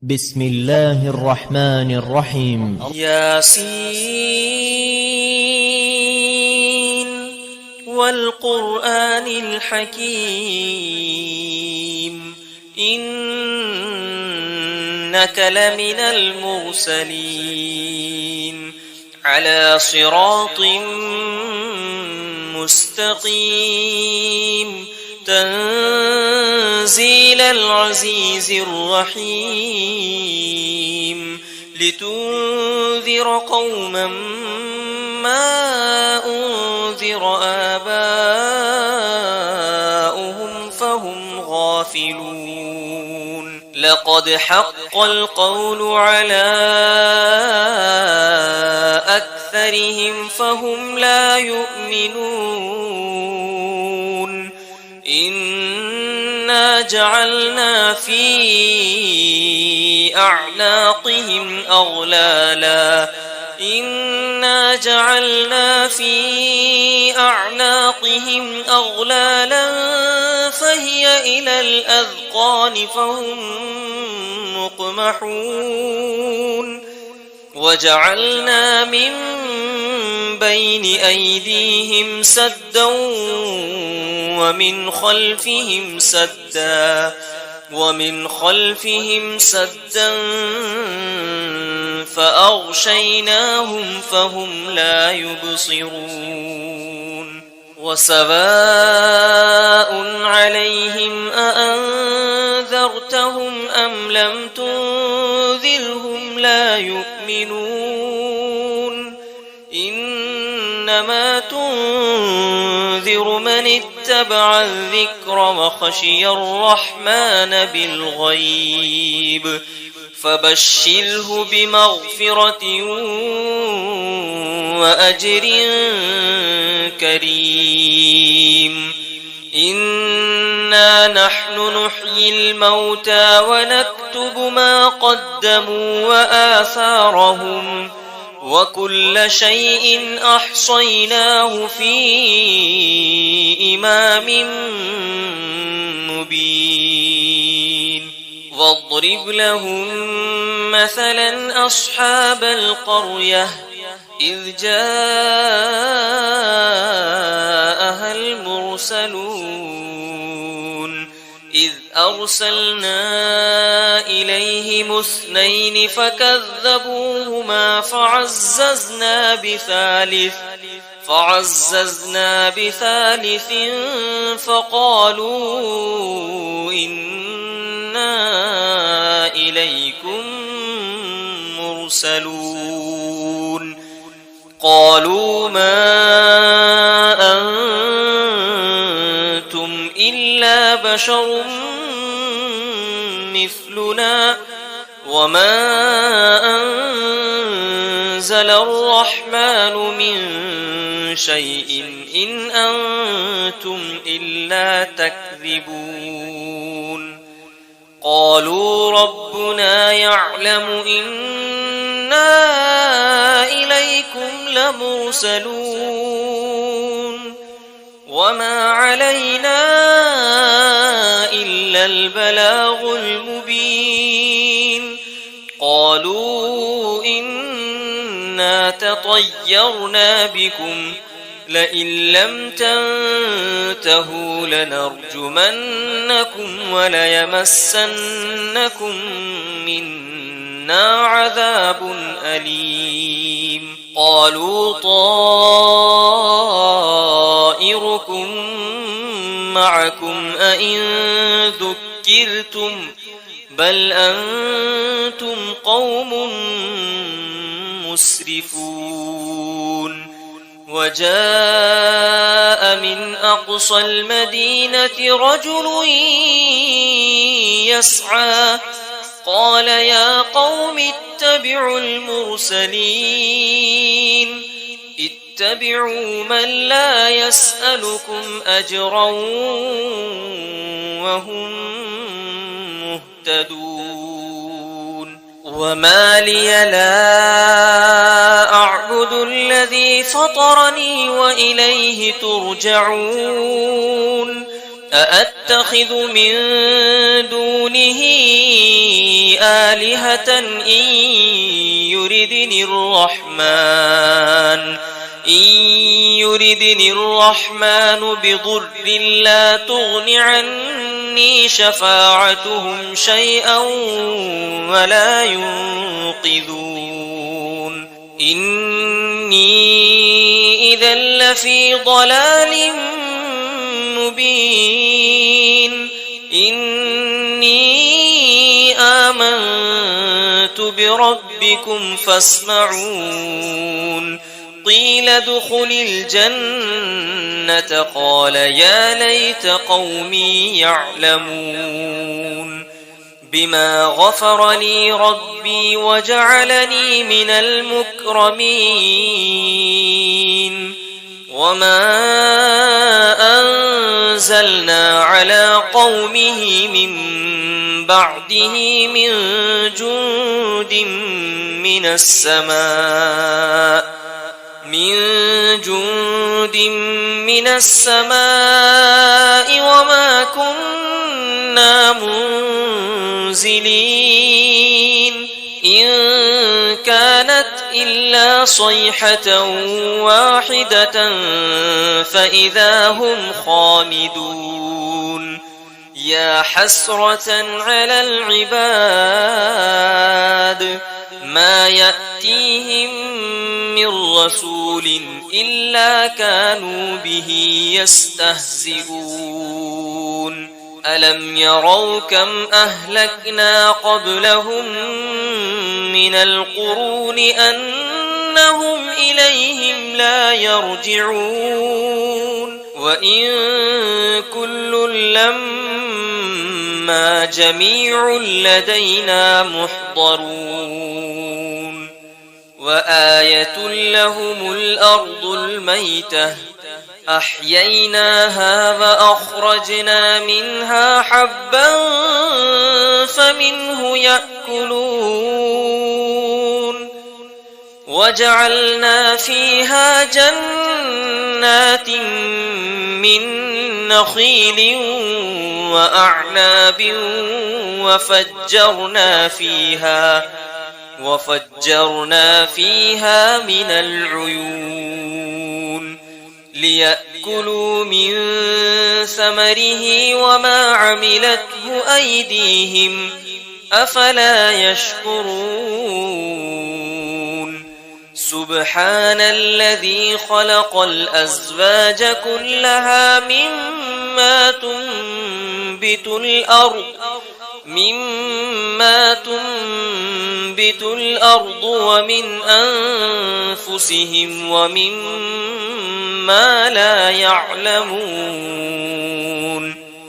بسم الله الرحمن الرحيم. ياسين والقرآن الحكيم إنك لمن المرسلين على صراط مستقيم تنزيل العزيز الرحيم لتنذر قوما ما أنذر آباؤهم فهم غافلون لقد حق القول على أكثرهم فهم لا يؤمنون إنا جعلنا في أعناقهم أغلالا فهي إلى الأذقان فهم مقمحون وجعلنا من بين أيديهم سدا ومن خلفهم سدا فأغشيناهم فهم لا يبصرون وسواء عليهم أأنذرتهم أم لم تنذرهم لا يؤمنون إنما تنذر من اتبع الذكر وخشي الرحمن بالغيب فبشره بمغفرة وأجر كريم إنا نحن نحيي الموتى ونكتب ما قدموا وآثارهم وكل شيء أحصيناه في إمام مبين واضرب لهم مثلا أصحاب القرية إذ جاءها المرسلون إذ أرسلنا إليهم 2 فكذبوهما فعززنا بثالث فقالوا إنا إليكم مرسلون قالوا ما أنتم إلا بشر مثلنا وما أنزل الرحمن من شيء إن أنتم إلا تكذبون قالوا ربنا يعلم إنا إليكم لمرسلون وما علينا إلا البلاغ المبين قالوا إنا تطيرنا بكم لئن لم تنتهوا لنرجمنكم وليمسنكم منا عذاب أليم قالوا طائركم معكم أئن ذكرتم بل أنتم قوم مسرفون وجاء من أقصى المدينة رجل يسعى قال يا قوم اتبعوا المرسلين اتبعوا من لا يسألكم أجرا وهم مهتدون وما لي لا أعبد الذي فطرني وإليه ترجعون أأتخذ من دونه آلهة إن يردني الرحمن بضر لا تغن عني شفاعتهم شيئا ولا ينقذون إني إذا لفي ضلال مبين إني آمنت بربكم فاسمعون قيل ادخل الجنة قال يا ليت قومي يعلمون بما غفر لي ربي وجعلني من المكرمين وما أنزلنا على قومه من بعده من جند من السماء وما كنا منزلين إن كانت إلا صيحة واحدة فإذا هم خامدون يا حسرة على العباد ما يأتيهم من رسول إلا كانوا به يستهزئون ألم يروا كم أهلكنا قبلهم من القرون أنهم إليهم لا يرجعون وإن كل لما جميع لدينا محضرون وآية لهم الأرض الميتة أحييناها وأخرجنا منها حبا فمنه يأكلون وجعلنا فيها جنات من نخيل وأعناب وفجرنا فيها من العيون ليأكلوا من ثمره وما عملته أيديهم أفلا يشكرون سبحان الذي خلق الأزواج كلها مما تنبت الأرض ومن أنفسهم ومما لا يعلمون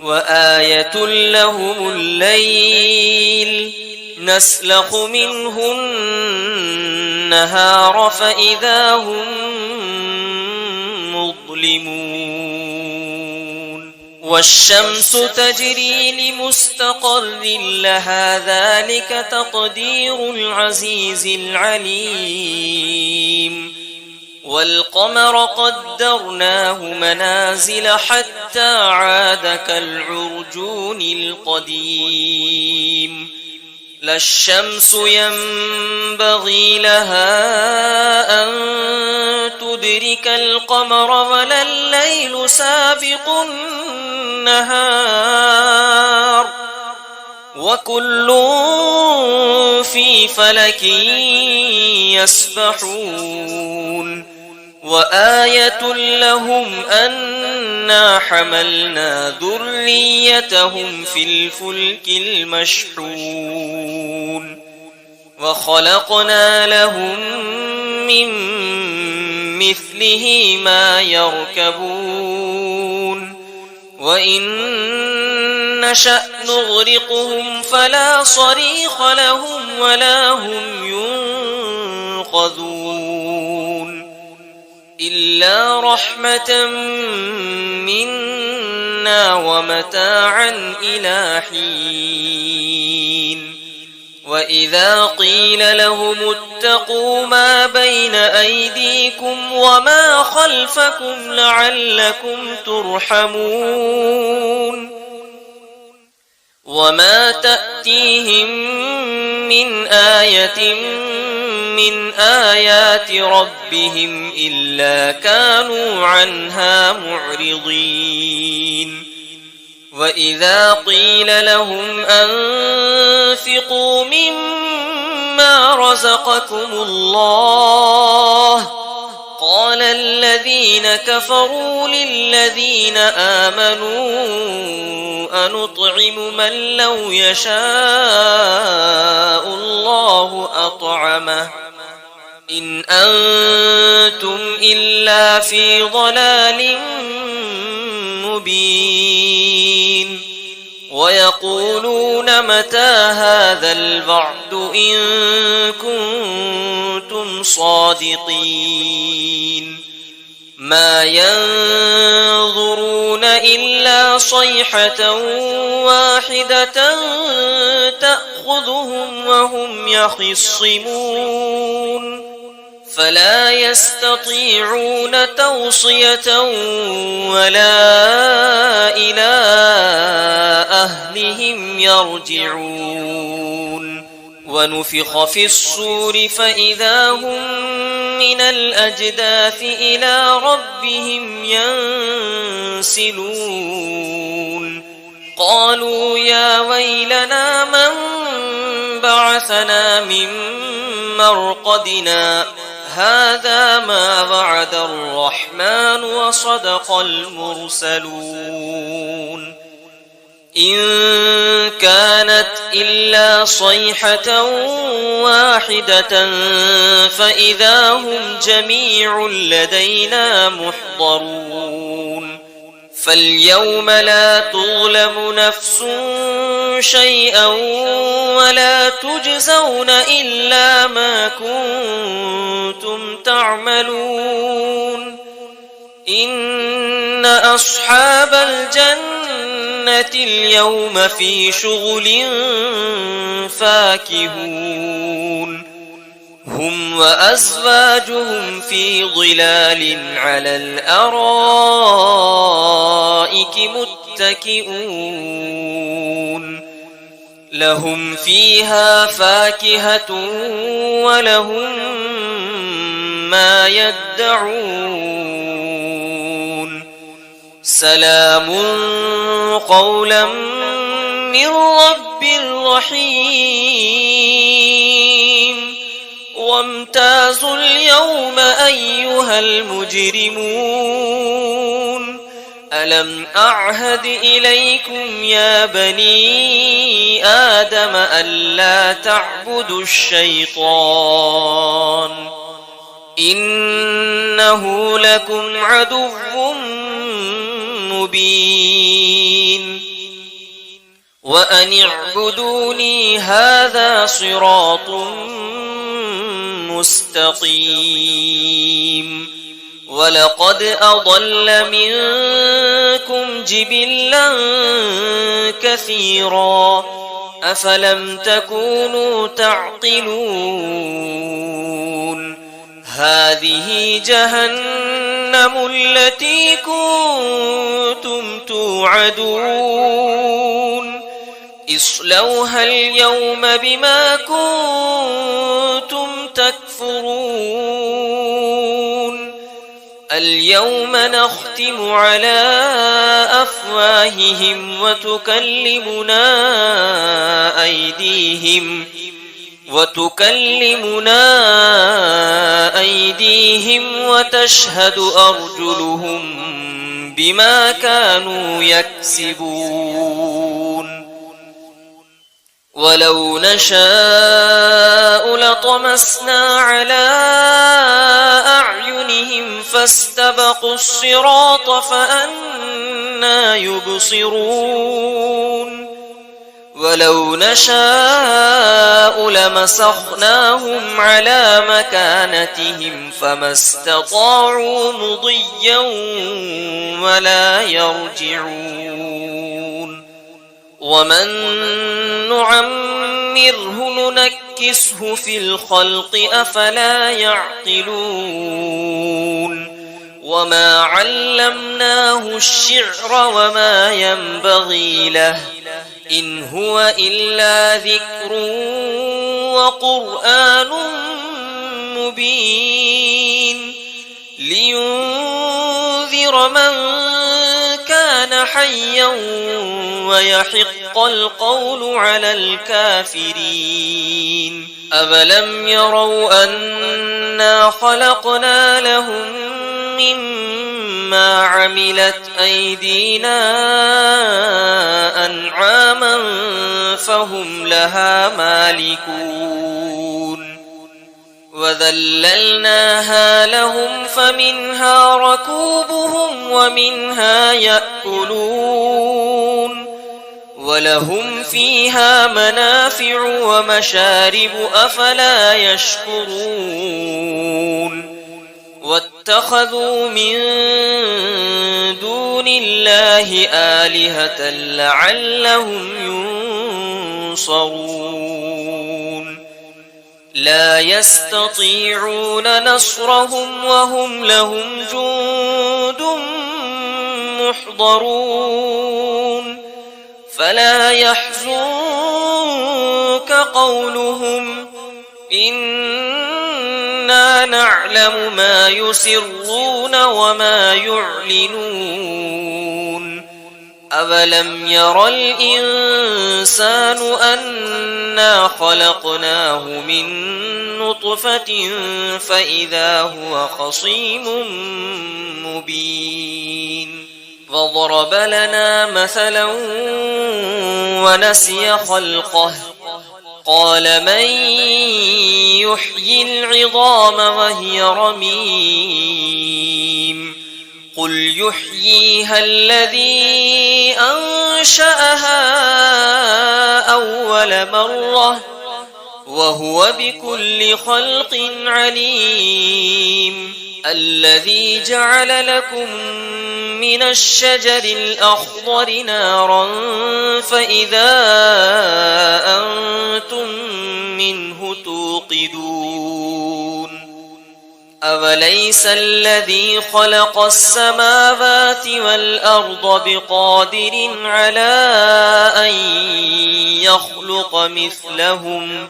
وآية لهم الليل نسلخ منه النهار فإذا هم مظلمون والشمس تجري لمستقر لها ذلك تقدير العزيز العليم والقمر قدرناه منازل حتى عاد كالعرجون القديم لا الشمس ينبغي لها أن تدرك القمر ولا الليل سابق النهار وكل في فلك يسبحون وآية لهم أنا حملنا ذريتهم في الفلك المشحون وخلقنا لهم من مثله ما يركبون وإن نشأ نغرقهم فلا صريخ لهم ولا هم ينقذون إلا رحمة منا ومتاعا إلى حين وإذا قيل لهم اتقوا ما بين أيديكم وما خلفكم لعلكم ترحمون وما تأتيهم من آية من آيات ربهم إلا كانوا عنها معرضين وإذا قيل لهم أنفقوا مما رزقكم الله قال الذين كفروا للذين آمنوا أنطعم من لو يشاء الله أطعمه إن أنتم إلا في ضلال مبين ويقولون متى هذا الوعد إن كنتم صادقين ما ينظرون إلا صيحة واحدة تأخذهم وهم يخصمون فلا يستطيعون توصية ولا إلى أهلهم يرجعون ونفخ في الصور فإذا هم من الأجداث إلى ربهم ينسلون قالوا يا ويلنا من بعثنا من مرقدنا هذا ما وعد الرحمن وصدق المرسلون إن كانت إلا صيحة واحدة فإذا هم جميع لدينا محضرون فاليوم لا تظلم نفس شيئا ولا تجزون إلا ما كنتم تعملون إن أصحاب الجنة اليوم في شغل فاكهون هم وأزواجهم في ظلال على الأرائك متكئون لهم فيها فاكهة ولهم ما يدعون سلام قولا من رب رحيم وامتازوا اليوم أيها المجرمون ألم أعهد إليكم يا بني آدم ألا تعبدوا الشيطان إنه لكم عدو مبين وأن اعبدوني هذا صراط مستقيم ولقد أضل منكم جبلا كثيرا أفلم تكونوا تعقلون هذه جهنم التي كنتم توعدون اصلوها اليوم بما كنتم تكفرون اليوم نختم على أفواههم وتكلمنا أيديهم وتشهد أرجلهم بما كانوا يكسبون ولو نشاء لطمسنا على أعينهم فاستبقوا الصراط فأنى يبصرون ولو نشاء لمسخناهم على مكانتهم فما استطاعوا مضيا ولا يرجعون ومن نعمره ننكسه في الخلق أفلا يعقلون وما علمناه الشعر وما ينبغي له إن هو إلا ذكر وقرآن مبين لينذر من كان حيا ويحق القول على الكافرين أفلم يروا أنا خلقنا لهم مما عملت أيدينا أنعاما فهم لها مالكون وذللناها لهم فمنها ركوبهم ومنها يأكلون ولهم فيها منافع ومشارب أفلا يشكرون واتخذوا من دون الله آلهة لعلهم ينصرون لا يستطيعون نصرهم وهم لهم جند محضرون فلا يحزنك قولهم إنا نعلم ما يسرون وما يعلنون أولم ير الإنسان أنا خلقناه من نطفة فإذا هو خصيم مبين وضرب لنا مثلا ونسي خلقه قال من يحيي العظام وهي رميم قل يحييها الذي أنشأها أول مرة وهو بكل خلق عليم الذي جعل لكم من الشجر الأخضر نارا فإذا أنتم منه توقدون أوليس الذي خلق السماوات والأرض بقادر على أن يخلق مثلهم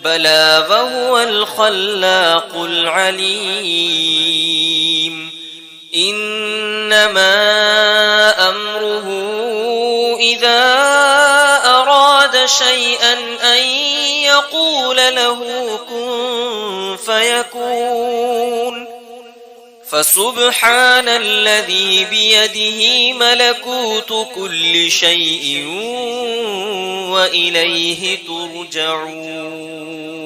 بلى وهو الخلاق العليم إنما أمره إذا أراد شيئا أن يقول له كن فيكون فسبحان الذي بيده ملكوت كل شيء وإليه ترجعون